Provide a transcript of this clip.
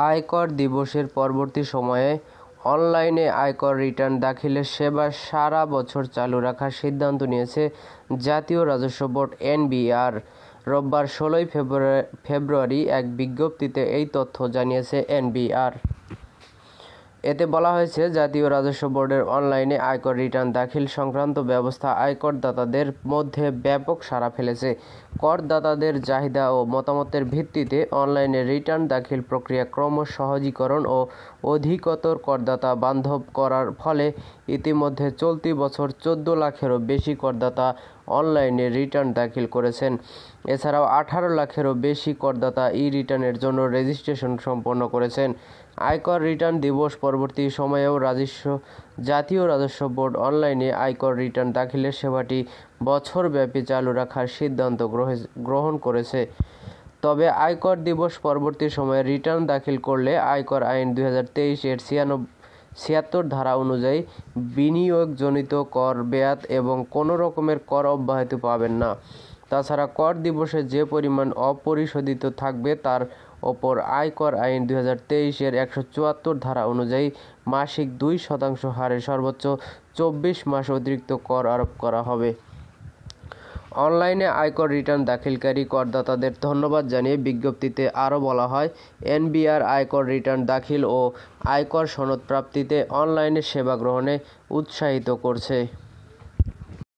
আয়কর দিবসের পরবর্তী সময়ে অনলাইনে আয়কর রিটার্ন দাখিলের সেবা সারা বছর চালু রাখার সিদ্ধান্ত নিয়েছে জাতীয় রাজস্ব বোর্ড (এনবিআর) রোববার ১৬ ফেব্রুয়ারি এক বিজ্ঞপ্তিতে এই তথ্য জানিয়েছে এনবিআর। এতে বলা হয়েছে, জাতীয় রাজস্ব বোর্ডের অনলাইনে আয়কর রিটার্ন দাখিল সংক্রান্ত ব্যবস্থা আয়করদাতাদের মধ্যে ব্যাপক সাড়া ফেলেছে। করদাতাদের চাহিদা ও মতামতের ভিত্তিতে অনলাইনে রিটার্ন দাখিল প্রক্রিয়া ক্রমশ সহজীকরণ ও অধিকতর করদাতা বান্ধব করার ফলে ইতিমধ্যে চলতি বছর ১৪ লাখেরও বেশি করদাতা অনলাইনে রিটার্ন দাখিল করেছেন। এছাড়াও ১৮ লাখেরও বেশি করদাতা ই-রিটার্নের জন্য রেজিস্ট্রেশন সম্পন্ন করেছেন। আয়কর রিটার্ন দিবস পরবর্তী সময়েও জাতীয় রাজস্ব বোর্ড অনলাইনে আয়কর রিটার্ন দাখিলের সেবাটি বছরব্যাপী চালু রাখার সিদ্ধান্ত গ্রহণ করেছে। তবে আয়কর দিবস পরবর্তী সময়ে রিটার্ন দাখিল করলে আয়কর আইন ২০২৩ এর ৭৬ ধারা অনুযায়ী বিনিয়োগজনিত কর বেয়াত এবং কোনো রকমের কর অব্যাহতি পাবেন না। তাছাড়া কর দিবসে যে পরিমাণ অপরিশোধিত থাকবে তার ওপর আয়কর আইন ২০২৩ এর ১৭৪ ধারা অনুযায়ী মাসিক ২% হারে সর্বোচ্চ ২৪ মাস অতিরিক্ত কর আরোপ করা হবে। অনলাইনে আয়কর রিটার্ন দাখিলকারী করদাতাদের ধন্যবাদ জানিয়ে বিজ্ঞপ্তিতে আরও বলা হয়, এনবিআর আয়কর রিটার্ন দাখিল ও আয়কর সনদ প্রাপ্তিতে অনলাইনে সেবা গ্রহণে উৎসাহিত করছে।